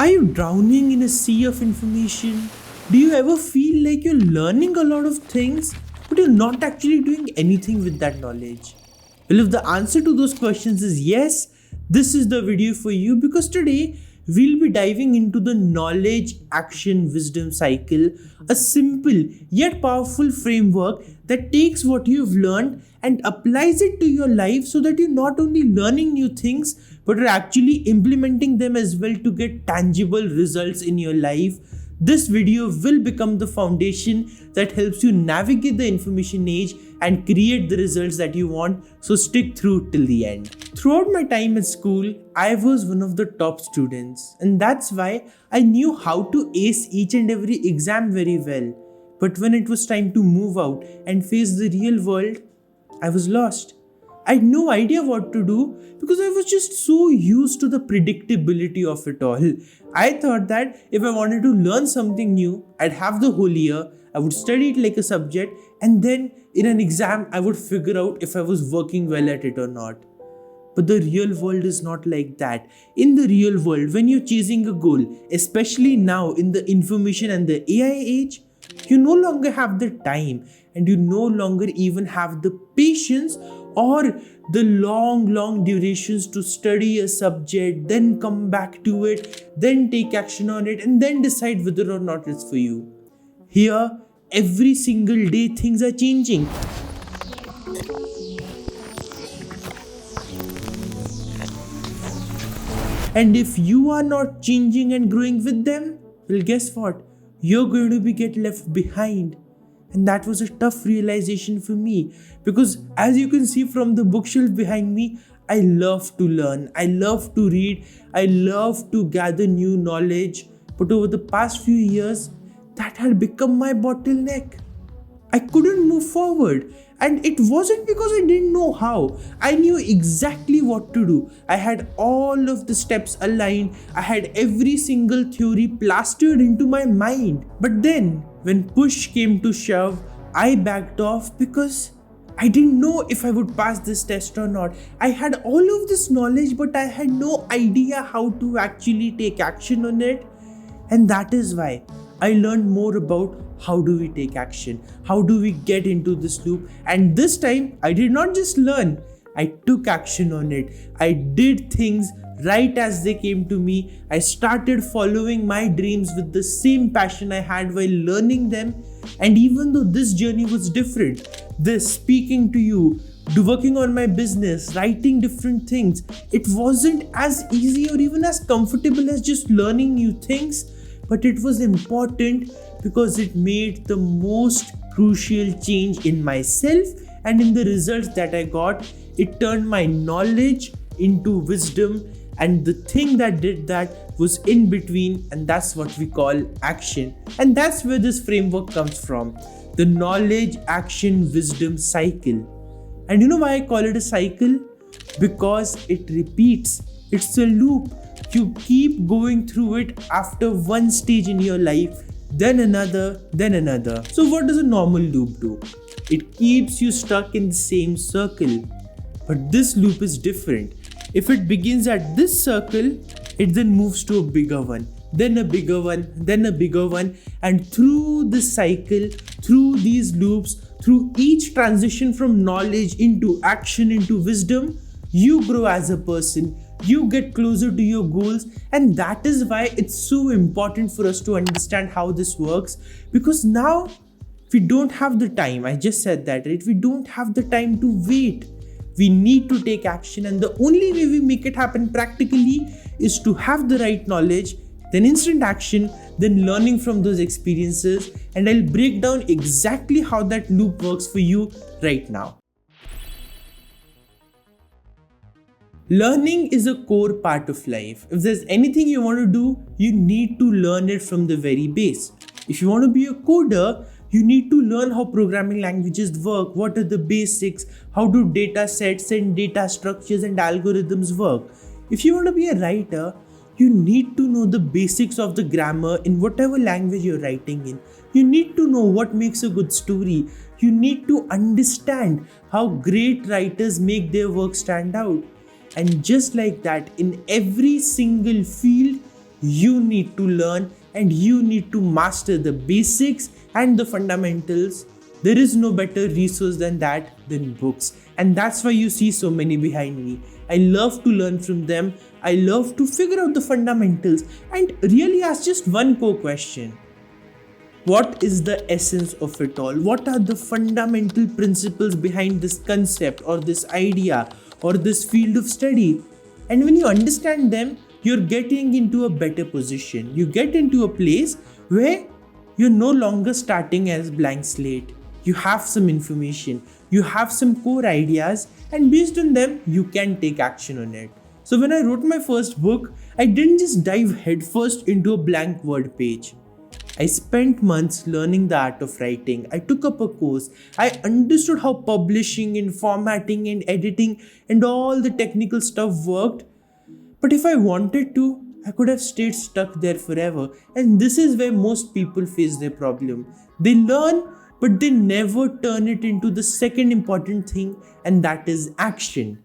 Are you drowning in a sea of information? Do you ever feel like you're learning a lot of things, but you're not actually doing anything with that knowledge? Well, if the answer to those questions is yes, this is the video for you because today we'll be diving into the knowledge action wisdom cycle, a simple yet powerful framework that takes what you've learned and applies it to your life so that you're not only learning new things but are actually implementing them as well to get tangible results in your life. This video will become the foundation that helps you navigate the information age and create the results that you want, so stick through till the end. Throughout my time at school, I was one of the top students, and that's why I knew how to ace each and every exam very well. But when it was time to move out and face the real world, I was lost. I had no idea what to do because I was just so used to the predictability of it all. I thought that if I wanted to learn something new, I'd have the whole year, I would study it like a subject, and then in an exam, I would figure out if I was working well at it or not. But the real world is not like that. In the real world, when you're chasing a goal, especially now in the information and the AI age, you no longer have the time and you no longer even have the patience or the long durations to study a subject, then come back to it, then take action on it, and then decide whether or not it's for you. Here, every single day things are changing. And if you are not changing and growing with them, well, guess what? You're going to get left behind. And that was a tough realization for me because as you can see from the bookshelf behind me, I love to learn, I love to read, I love to gather new knowledge. But over the past few years, that had become my bottleneck. I couldn't move forward. And it wasn't because I didn't know how. I knew exactly what to do. I had all of the steps aligned. I had every single theory plastered into my mind. But then, when push came to shove, I backed off because I didn't know if I would pass this test or not. I had all of this knowledge, but I had no idea how to actually take action on it. And that is why I learned more about how do we take action, how do we get into this loop. And this time, I did not just learn, I took action on it. I did things right as they came to me. I started following my dreams with the same passion I had while learning them. And even though this journey was different, this speaking to you, working on my business, writing different things, it wasn't as easy or even as comfortable as just learning new things. But it was important because it made the most crucial change in myself and in the results that I got. It turned my knowledge into wisdom, and the thing that did that was in between, and that's what we call action. And that's where this framework comes from, the knowledge, action, wisdom cycle. And you know why I call it a cycle? Because it repeats. It's a loop. You keep going through it after one stage in your life, then another, then another. So what does a normal loop do? It keeps you stuck in the same circle. But this loop is different. If it begins at this circle, it then moves to a bigger one, then a bigger one, then a bigger one. And through this cycle, through these loops, through each transition from knowledge into action, into wisdom, you grow as a person. You get closer to your goals, and that is why it's so important for us to understand how this works, because now we don't have the time. I just said that, right? We don't have the time to wait. We need to take action, and the only way we make it happen practically is to have the right knowledge, then instant action, then learning from those experiences. And I'll break down exactly how that loop works for you right now. Learning is a core part of life. If there's anything you want to do, you need to learn it from the very base. If you want to be a coder, you need to learn how programming languages work, what are the basics, how do data sets and data structures and algorithms work. If you want to be a writer, you need to know the basics of the grammar in whatever language you're writing in. You need to know what makes a good story. You need to understand how great writers make their work stand out. And just like that, in every single field, you need to learn and you need to master the basics and the fundamentals. There is no better resource than that than books. And that's why you see so many behind me. I love to learn from them. I love to figure out the fundamentals and really ask just one core question. What is the essence of it all? What are the fundamental principles behind this concept or this idea or this field of study? And when you understand them, you're getting into a better position. You get into a place where you're no longer starting as blank slate. You have some information, you have some core ideas, and based on them, you can take action on it. So when I wrote my first book, I didn't just dive headfirst into a blank word page. I spent months learning the art of writing. I took up a course. I understood how publishing and formatting and editing and all the technical stuff worked. But if I wanted to, I could have stayed stuck there forever. And this is where most people face their problem. They learn, but they never turn it into the second important thing, and that is action.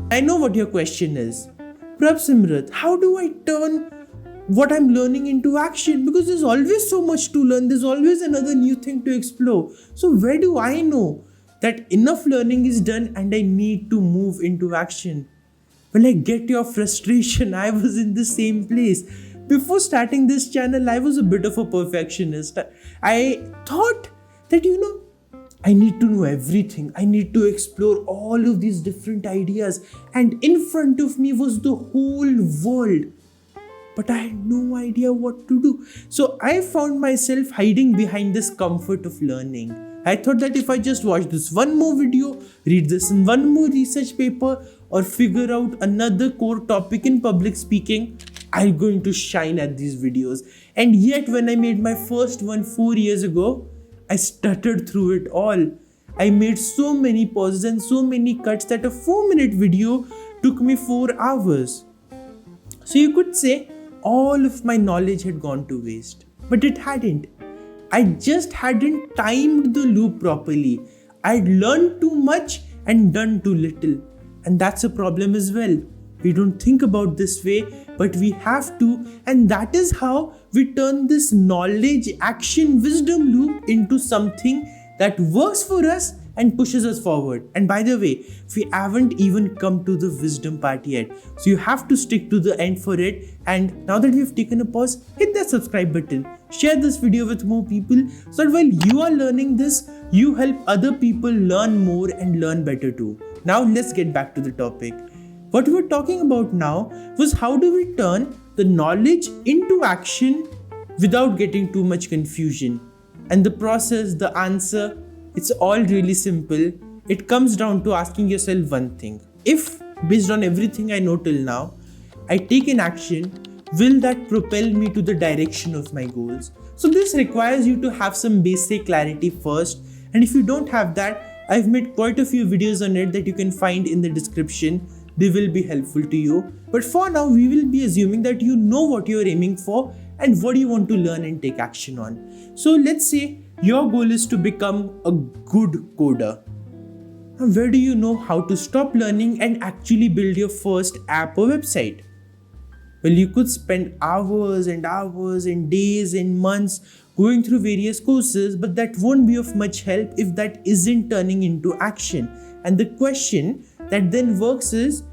I know what your question is. Prabhsimrat, how do I turn what I'm learning into action? Because there's always so much to learn. There's always another new thing to explore. So where do I know that enough learning is done and I need to move into action? Well, I get your frustration. I was in the same place. Before starting this channel, I was a bit of a perfectionist. I thought that, I need to know everything. I need to explore all of these different ideas. And in front of me was the whole world. But I had no idea what to do. So I found myself hiding behind this comfort of learning. I thought that if I just watch this one more video, read this in one more research paper, or figure out another core topic in public speaking, I'm going to shine at these videos. And yet when I made my first one 4 years ago, I stuttered through it all. I made so many pauses and so many cuts that a 4-minute video took me 4 hours. So you could say all of my knowledge had gone to waste. But it hadn't. I just hadn't timed the loop properly. I'd learned too much and done too little. And that's a problem as well. We don't think about this way, but we have to, and that is how we turn this knowledge, action, wisdom loop into something that works for us and pushes us forward. And by the way, we haven't even come to the wisdom part yet. So you have to stick to the end for it. And now that we've taken a pause, hit that subscribe button. Share this video with more people so that while you are learning this, you help other people learn more and learn better too. Now let's get back to the topic. What we're talking about now was how do we turn the knowledge into action without getting too much confusion. And the process, the answer, it's all really simple. It comes down to asking yourself one thing. If, based on everything I know till now, I take an action, will that propel me to the direction of my goals? So this requires you to have some basic clarity first. And if you don't have that, I've made quite a few videos on it that you can find in the description. They will be helpful to you. But for now, we will be assuming that you know what you're aiming for and what you want to learn and take action on. So let's say your goal is to become a good coder. Now, where do you know how to stop learning and actually build your first app or website? Well, you could spend hours and hours and days and months going through various courses, but that won't be of much help if that isn't turning into action. And the question that then works is,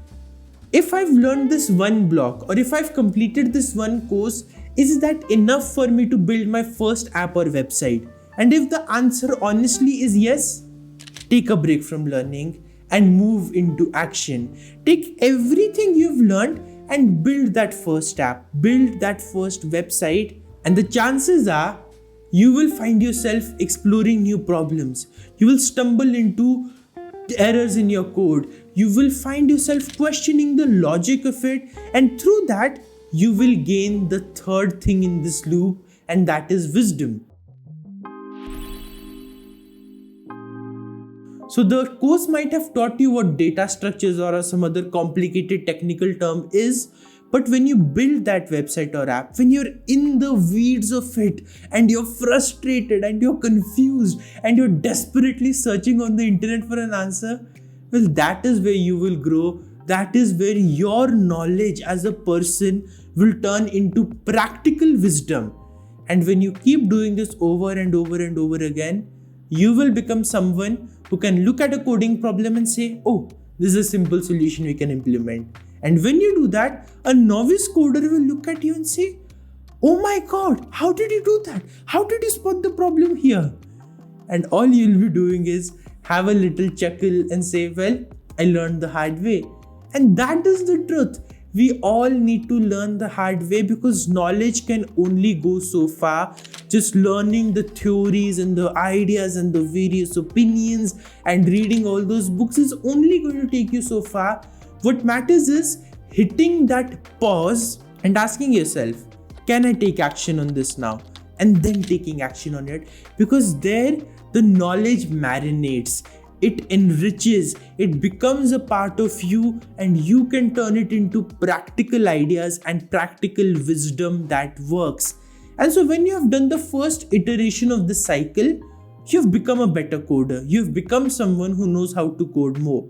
if I've learned this one block or if I've completed this one course, is that enough for me to build my first app or website? And if the answer honestly is yes, take a break from learning and move into action. Take everything you've learned and build that first app, build that first website, and the chances are you will find yourself exploring new problems. You will stumble into errors in your code. You will find yourself questioning the logic of it, and through that, you will gain the third thing in this loop, and that is wisdom. So the course might have taught you what data structures or some other complicated technical term is, but when you build that website or app, when you're in the weeds of it and you're frustrated and you're confused and you're desperately searching on the internet for an answer, well, that is where you will grow that is where your knowledge as a person will turn into practical wisdom. And when you keep doing this over and over and over again, you will become someone who can look at a coding problem and say, oh, this is a simple solution we can implement. And when you do that, a novice coder will look at you and say, oh my God, how did you do that? How did you spot the problem here? And all you'll be doing is have a little chuckle and say, well, I learned the hard way. And that is the truth. We all need to learn the hard way because knowledge can only go so far. Just learning the theories and the ideas and the various opinions and reading all those books is only going to take you so far. What matters is hitting that pause and asking yourself, can I take action on this now? And then taking action on it, because there the knowledge marinates. It enriches, it becomes a part of you, and you can turn it into practical ideas and practical wisdom that works. And so when you have done the first iteration of this cycle, you've become a better coder. You've become someone who knows how to code more.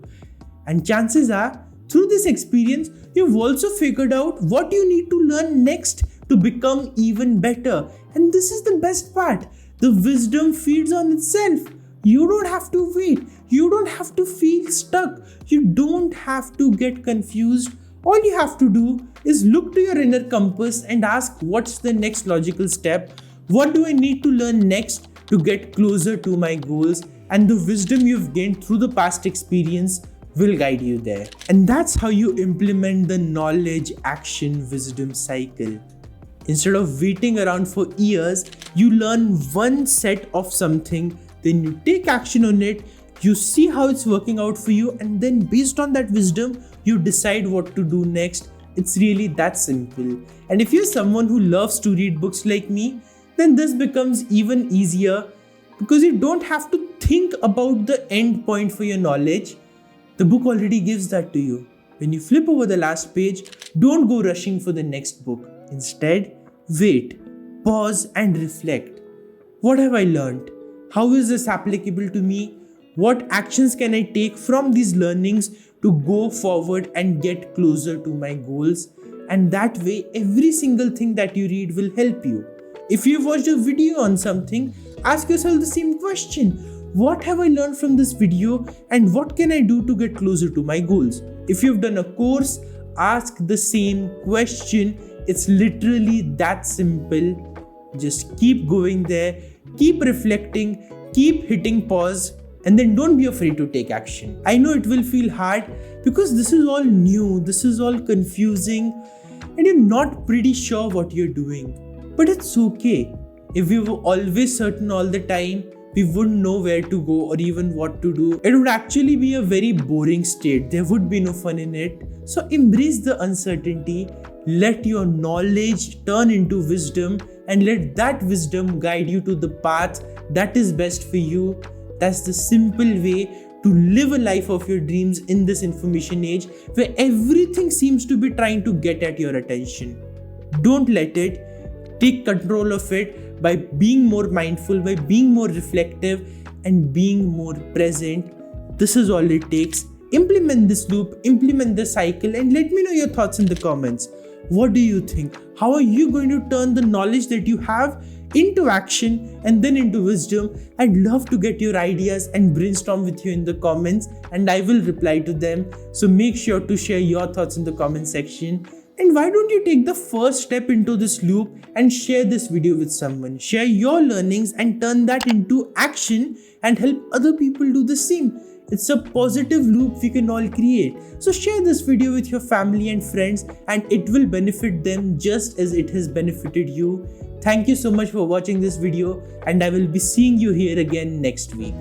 And chances are, through this experience, you've also figured out what you need to learn next to become even better. And this is the best part. The wisdom feeds on itself. You don't have to wait. You don't have to feel stuck. You don't have to get confused. All you have to do is look to your inner compass and ask, what's the next logical step? What do I need to learn next to get closer to my goals? And the wisdom you've gained through the past experience will guide you there. And that's how you implement the knowledge, action, wisdom cycle. Instead of waiting around for years, you learn one set of something, then you take action on it, you see how it's working out for you, and then based on that wisdom, you decide what to do next. It's really that simple. And if you're someone who loves to read books like me, then this becomes even easier because you don't have to think about the end point for your knowledge. The book already gives that to you. When you flip over the last page, don't go rushing for the next book. Instead, wait, pause and reflect. What have I learned? How is this applicable to me? What actions can I take from these learnings to go forward and get closer to my goals? And that way, every single thing that you read will help you. If you've watched a video on something, ask yourself the same question. What have I learned from this video and what can I do to get closer to my goals? If you've done a course, ask the same question. It's literally that simple. Just keep going there, keep reflecting, keep hitting pause, and then don't be afraid to take action. I know it will feel hard because this is all new, this is all confusing, and you're not pretty sure what you're doing. But it's okay. If we were always certain all the time, we wouldn't know where to go or even what to do. It would actually be a very boring state. There would be no fun in it. So embrace the uncertainty. Let your knowledge turn into wisdom and let that wisdom guide you to the path that is best for you. That's the simple way to live a life of your dreams in this information age where everything seems to be trying to get at your attention. Don't let it. Take control of it by being more mindful, by being more reflective and being more present. This is all it takes. Implement this loop, implement the cycle, and let me know your thoughts in the comments. What do you think? How are you going to turn the knowledge that you have into action and then into wisdom? I'd love to get your ideas and brainstorm with you in the comments, and I will reply to them. So make sure to share your thoughts in the comment section. And why don't you take the first step into this loop and share this video with someone? Share your learnings and turn that into action and help other people do the same. It's a positive loop we can all create. So share this video with your family and friends and it will benefit them just as it has benefited you. Thank you so much for watching this video and I will be seeing you here again next week.